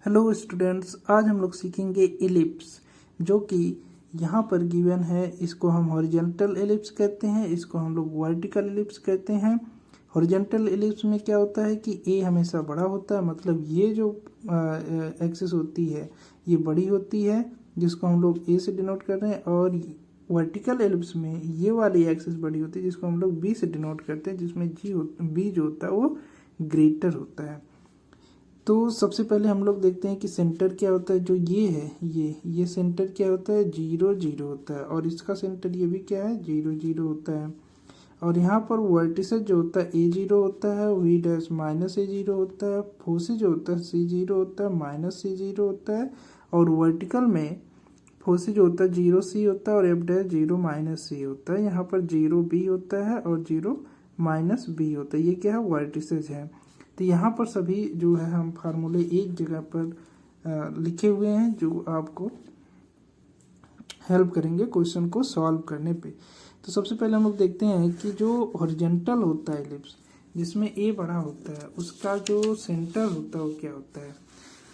Hello students, आज हम लोग सीखेंगे एलिप्स, जो कि यहाँ पर गिवन है। इसको हम हॉरिजॉन्टल एलिप्स कहते हैं, इसको हम लोग वर्टिकल एलिप्स कहते हैं। हॉरिजॉन्टल एलिप्स में क्या होता है कि ए हमेशा बड़ा होता है, मतलब ये जो एक्सिस होती है ये बड़ी होती है, जिसको हम लोग ए से डिनोट कर रहे हैं। और वर्टिकल एलिप्स में ये वाली एक्सिस बड़ी होती है, जिसको हम लोग बी से डिनोट करते हैं, जिसमें बी जो होता है वो ग्रेटर होता है। तो सबसे पहले हम लोग देखते हैं कि सेंटर क्या होता है। जो ये है, ये सेंटर क्या होता है, 0 0 होता है। और इसका सेंटर ये भी क्या है, 0 0 होता है। और यहाँ पर वर्टिसेस जो होता है A0 होता है, V डैश माइनस A0 होता है, फोसी जो होता है C0 होता है, माइनस C0 होता है। और वर्टिकल में फोसी जो होता है 0C होता है, और F डैश 0 माइनस C होता है। यहाँ पर 0B होता है और 0 माइनस B होता है। ये क्या है, वर्टिसेस है। तो यहाँ पर सभी जो है हम फार्मूले एक जगह पर लिखे हुए हैं, जो आपको हेल्प करेंगे क्वेश्चन को सॉल्व करने पे। तो सबसे पहले हम लोग देखते हैं कि जो हॉरिजॉन्टल होता है एलिप्स, जिसमें ए बड़ा होता है, उसका जो सेंटर होता है वो क्या होता है।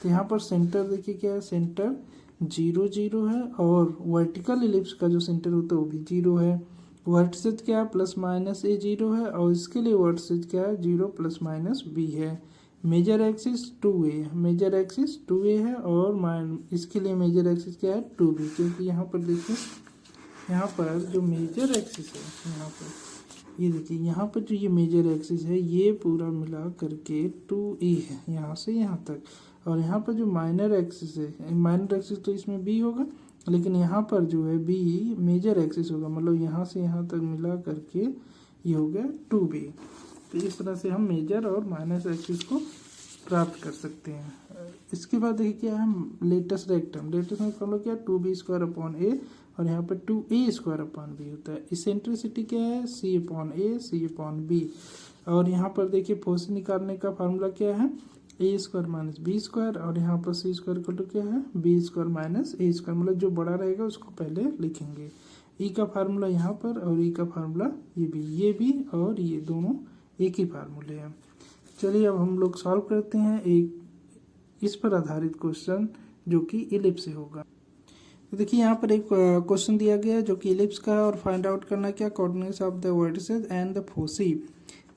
तो यहाँ पर सेंटर देखिए क्या है, सेंटर 0 0 है। और वर्टिकल एलिप्स का जो सेंटर होता है वो भी 0 है। वर्टिसेस क्या है, प्लस माइनस A0 है। और इसके लिए वर्टिसेस क्या है, 0 प्लस माइनस B है। Major axis 2A, major axis 2A है। और इसके लिए मेजर एक्सिस क्या है, 2B। क्योंकि यहाँ पर देखिए, यहाँ पर जो मेजर एक्सिस है, यहाँ पर ये देखिए, यहाँ पर जो ये मेजर एक्सिस है ये पूरा मिला करके 2A है, यहाँ से यहाँ तक। और यहाँ पर जो माइनर एक्सिस है, माइनर एक्सिस तो इसमें B होगा, लेकिन यहाँ पर जो है B मेजर एक्सिस होगा, मतलब यहाँ से यहाँ तक मिला करके ये हो गया 2B। तो इस तरह से हम मेजर और माइनस एक्सिस को प्राप्त कर सकते हैं। इसके बाद देखिए क्या है, लेटेस्ट रेक्टम। लेटेस्ट में हम लोग क्या, 2B स्क्वायर अपॉन A, और यहाँ पर 2A स्क्वायर अपॉन B होता है। इसेंट्रिसिटी क्या है, C upon A, C upon B। और यहाँ पर देखिए फोर्स निकालने का फार्मूला क्या है, A square minus B square. और यहाँ पर C स्क्वायर इक्वल टू क्या है, B square minus A square. मतलब जो बड़ा रहेगा उसको पहले लिखेंगे। E का फार्मूला यहाँ पर, और E का फार्मूला ये भी और ये दोनों एक ही फार्मूले हैं। चलिए अब हम लोग सॉल्व करते हैं एक इस पर आधारित क्वेश्चन, जो कि इलिप्स से होगा। तो देखिए यहाँ पर एक क्वेश्चन दिया गया है जो कि इलिप्स का है, और फाइंड आउट करना क्या, coordinates of the vertices and the foci,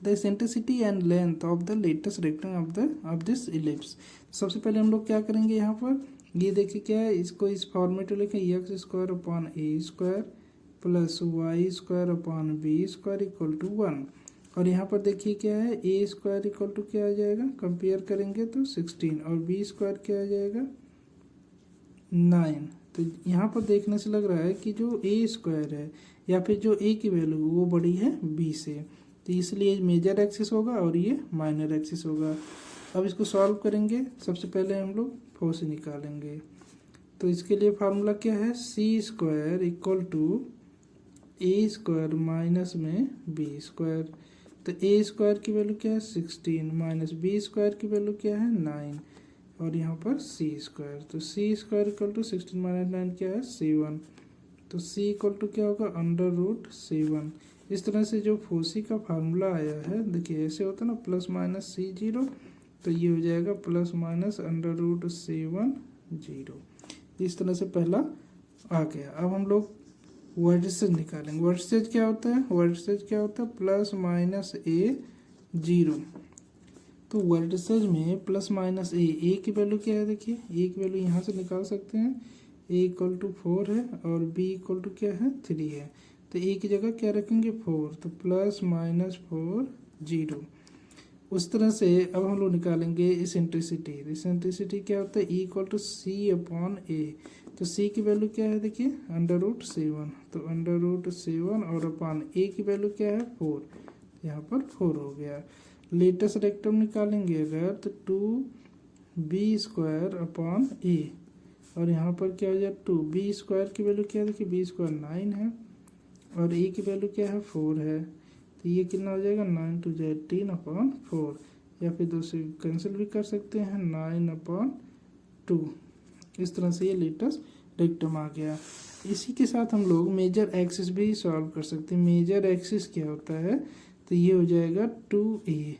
the eccentricity and length of the latest rectangle of this ellipse. सबसे पहले हम लोग क्या करेंगे, यहाँ पर ये देखिए क्या है, इसको इस फॉर्मेट में लिखें, X square upon A square plus Y square upon B square equal to 1। और यहाँ पर देखिए क्या है, ए स्क्वायर इक्वल टू क्या आ जाएगा, कंपेयर करेंगे तो 16, और बी स्क्वायर क्या आ जाएगा 9। तो यहाँ पर देखने से लग रहा है कि जो ए स्क्वायर है, या फिर जो ए की वैल्यू वो बड़ी है बी से। तो इसलिए मेजर एक्सिस होगा और ये माइनर एक्सिस होगा। अब इसको सॉल्व करेंगे। सबसे पहले हम लोग फोर्स निकालेंगे। तो इसके लिए फार्मूला क्या है, C square equal to A square minus में बी स्क्वायर। तो ए स्क्वायर की वैल्यू क्या है 16, माइनस बी स्क्वायर की वैल्यू क्या है 9, और यहाँ पर C स्क्वायर। तो C square equal to 16 minus 9 क्या है 7। तो C इक्वल टू क्या होगा, अंडर रूट 7। इस तरह से जो फोसी का फार्मूला आया है, देखिए ऐसे होता है ना, प्लस माइनस C0, तो ये हो जाएगा प्लस माइनस अंडर रूट 7 0। इस तरह से पहला आ गया। अब हम लोग वर्टिसेस निकालेंगे। वर्टिसेस क्या होता है, वर्टिसेस क्या होता है, प्लस माइनस A0। तो वर्टिसेस में प्लस माइनस ए की वैल्यू क्या है, देखिए ए की वैल्यू यहाँ से निकाल सकते हैं, ए इक्वल टू 4 है, और बी इक्वल टू क्या है 3 है। तो ए की जगह क्या रखेंगे 4, तो प्लस माइनस 4 0। उस तरह से अब हम लोग निकालेंगे इसेंट्रिसिटी। इसेंट्रिसिटी क्या होता है, e equal to C upon A. तो C की वैल्यू क्या है, देखिए अंडर रूट 7, तो अंडर रूट 7, और अपॉन ए की वैल्यू क्या है 4, यहाँ पर 4 हो गया। लेटेस्ट रेक्टम निकालेंगे अगर, तो 2B स्क्वायर अपॉन ए, और यहाँ पर क्या हो जाए 2B स्क्वायर की वैल्यू क्या है, देखिए B स्क्वायर 9 है, और ए की वैल्यू क्या है 4 है। तो ये कितना हो जाएगा 9 टू 18 अपॉन 4, या फिर 2 से कैंसिल भी कर सकते हैं, 9 अपॉन 2। इस तरह से ये लेटेस्ट रेक्टम आ गया। इसी के साथ हम लोग मेजर एक्सिस भी सॉल्व कर सकते हैं। मेजर एक्सिस क्या होता है, तो ये हो जाएगा 2A।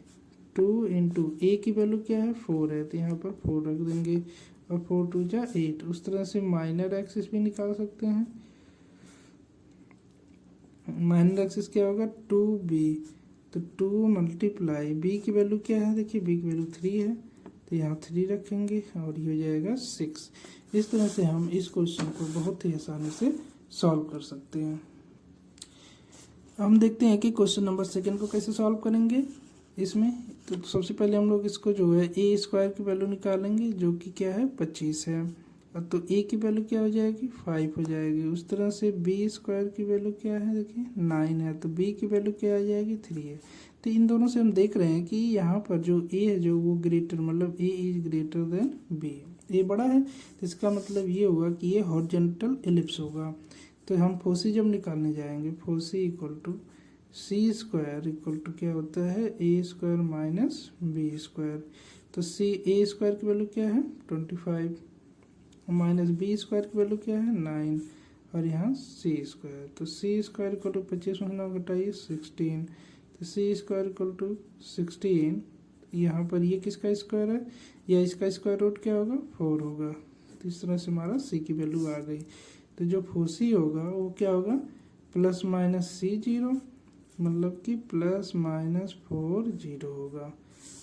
2 इंटू ए की वैल्यू क्या है 4 है, तो यहाँ पर 4 रख देंगे और 4 2 जा 8। उस तरह से माइनर एक्सिस भी निकाल सकते हैं। माइनर एक्सिस क्या होगा 2b, तो 2 मल्टीप्लाई b की वैल्यू क्या है, देखिए b की वैल्यू 3 है, तो यहाँ 3 रखेंगे और ये हो जाएगा 6। इस तरह से हम इस क्वेश्चन को बहुत ही आसानी से सॉल्व कर सकते हैं। हम देखते हैं कि क्वेश्चन नंबर 2 को कैसे सॉल्व करेंगे। इसमें तो सबसे पहले हम लोग इसको जो है ए स्क्वायर की वैल्यू निकालेंगे, जो कि क्या है 25 है, और तो ए की वैल्यू क्या हो जाएगी 5 हो जाएगी। उस तरह से बी स्क्वायर की वैल्यू क्या है, देखिए 9 है, तो बी की वैल्यू क्या आ जाएगी 3 है। तो इन दोनों से हम देख रहे हैं कि यहाँ पर जो ए है जो वो ग्रेटर, मतलब ए इज ग्रेटर देन बी, ए बड़ा है, तो इसका मतलब ये होगा कि ये हॉरिजॉन्टल एलिप्स होगा। तो हम फोसी जब निकालने जाएंगे, foci equal to C square equal to क्या होता है A square minus B square. तो सी ए स्क्वायर की वैल्यू क्या है 25 माइनस बी स्क्वायर की वैल्यू क्या है 9 और यहाँ सी स्क्वायर। तो सी स्क्वायर इक्वल टू 25 में 9 घटाइए 16, तो सी स्क्वायर इक्वल टू 16। यहाँ पर ये किसका स्क्वायर है, या इसका स्क्वायर रूट क्या होगा 4 होगा। तो इस तरह से हमारा सी की वैल्यू आ गई। तो जो फोसी होगा वो क्या होगा प्लस माइनस सी 0, मतलब कि प्लस माइनस 4 0 होगा।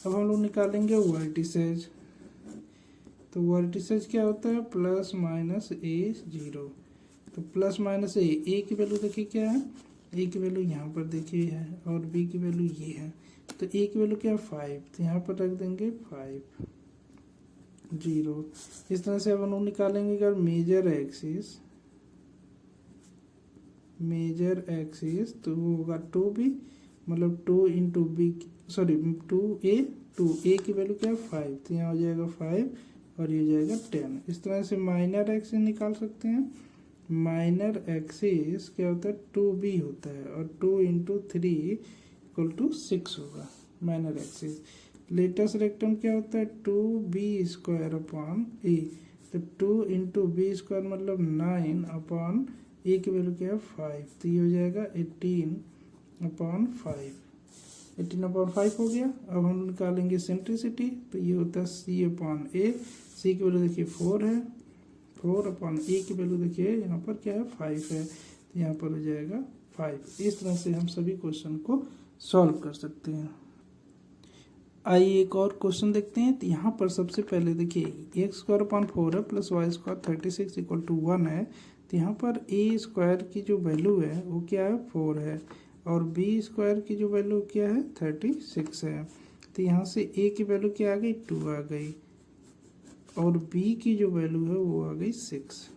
अब हम लोग निकालेंगे वर्टिसेज। तो वर्टिसेज क्या होता है प्लस माइनस ए 0। तो प्लस माइनस ए की वैल्यू देखिए क्या है, ए की वैल्यू यहाँ पर देखिए है और बी की वैल्यू ये है। तो ए की वैल्यू क्या है 5, तो यहाँ पर रख देंगे 5 0। इस तरह से अब हम लोग निकालेंगे अगर मेजर एक्सिस तो वो होगा 2b, मतलब 2 इंटू बी, सॉरी 2a की वैल्यू क्या है 5, तो यहाँ हो जाएगा 5 और ये हो जाएगा 10। इस तरह से माइनर एक्सिस निकाल सकते हैं। माइनर एक्सिस क्या होता है 2b होता है और 2 इंटू 3 इक्वल टू 6 होगा माइनर एक्सिस। लेटेस्ट रेक्टम क्या होता है 2b स्क्वायर अपॉन ए, तो 2 इंटू बी स्क्वायर मतलब 9 अपॉन ए की वैल्यू क्या है 5, तो ये हो जाएगा 18/5। 18/5 हो गया। अब हम निकालेंगे सेंट्रिसिटी, तो ये होता है सी अपॉन ए। सी की वैल्यू देखिए 4 है, 4 अपॉन ए की वैल्यू देखिए यहाँ पर क्या है 5 है, तो यहाँ पर हो जाएगा 5। इस तरह से हम सभी क्वेश्चन को सॉल्व कर सकते हैं। आइए एक और क्वेश्चन देखते हैं। तो यहाँ पर सबसे पहले देखिए एक्स स्क्वायर अपॉन 4 है plus Y square 36 equal to 1 है। तो यहाँ पर ए स्क्वायर की जो वैल्यू है वो क्या है 4 है और बी स्क्वायर की जो वैल्यू क्या है 36 है। तो यहाँ से ए की वैल्यू क्या आ गई 2 आ गई और बी की जो वैल्यू है वो आ गई 6।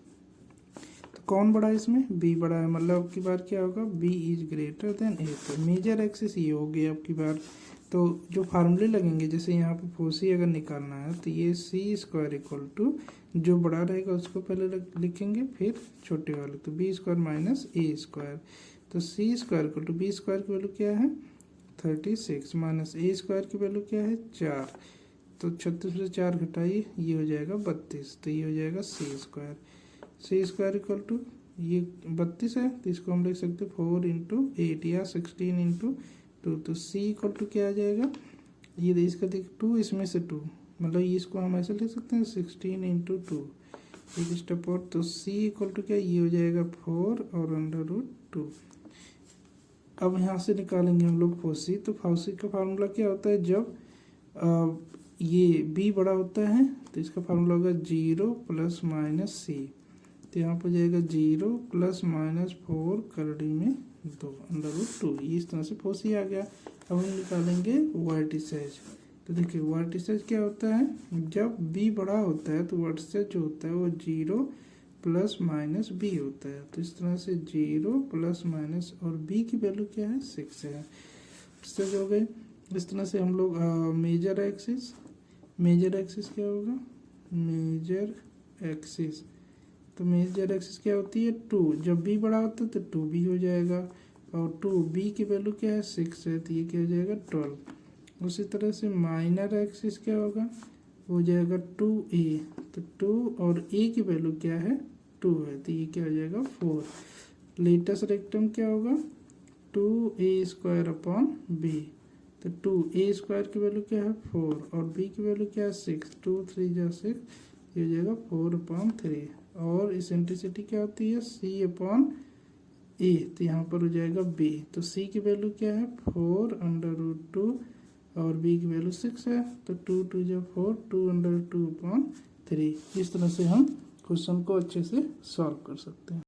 तो कौन बड़ा है इसमें, बी बड़ा है, मतलब अब की बार क्या होगा बी इज ग्रेटर देन ए। तो मेजर एक्सिस ये हो गया अब की बार। तो जो फार्मूले लगेंगे, जैसे यहाँ पे फोसी अगर निकालना है तो ये सी स्क्वायर इक्वल टू जो बड़ा रहेगा उसको पहले लिखेंगे फिर छोटे वाले, तो B square minus A square. तो C square equal to B square की वैल्यू क्या है 36 माइनस ए स्क्वायर की वैल्यू क्या है 4, तो 36 से 4 घटाइए ये हो जाएगा 32, तो ये हो जाएगा C square. C square equal to ये 32 है तो इसको हम लिख सकते हैं 4 इंटू 8 या 16 इंटू 2। तो सी इक्वल टू क्या आ जाएगा, ये इसका देख 2 इसमें से 2, मतलब इसको हम ऐसे लिख सकते हैं 16 इंटू 2 एक स्टेप और। तो सी इक्वल टू क्या ये हो जाएगा 4 और √2। अब यहाँ से निकालेंगे हम लोग फोसी। तो फोसी का फार्मूला क्या होता है, जब ये b बड़ा होता है तो इसका फार्मूला होगा 0 प्लस माइनस सी। तो यहाँ पर जाएगा 0 प्लस माइनस 4 करड़ी में 2 √2। इस तरह से फोसी आ गया। अब हम निकालेंगे वर्टिसेज। तो देखिए वर्टिसेज क्या होता है, जब b बड़ा होता है तो वर्टिसेज जो होता है वो 0 प्लस माइनस बी होता है। तो इस तरह से 0 प्लस माइनस और b की वैल्यू क्या है 6 है, वर्टिसेज हो गए। इस तरह से हम लोग मेजर एक्सिस क्या होगा मेजर एक्सिस। तो मेजर एक्सिस क्या होती है 2, जब b बड़ा होता है तो 2b हो जाएगा और 2b की वैल्यू क्या है 6 है, तो ये क्या हो जाएगा 12। उसी तरह से माइनर एक्सिस क्या होगा हो जाएगा 2a, तो 2 और a की वैल्यू क्या है 2 है, तो ये क्या हो जाएगा 4। लेटेस्ट रेक्टम क्या होगा 2a स्क्वायर अपॉन b, तो 2 ए स्क्वायर की वैल्यू क्या है 4 और बी की वैल्यू क्या है 6, 2 3 जा 6, ये हो जाएगा 4/3 और इसेंट्रिसिटी क्या होती है C/A, तो यहाँ पर हो जाएगा बी। तो सी की वैल्यू क्या है 4/√2 और बी की वैल्यू 6 है, तो 2 2 जा 4, 2/2/3। इस तरह से हम क्वेश्चन को अच्छे से सॉल्व कर सकते हैं।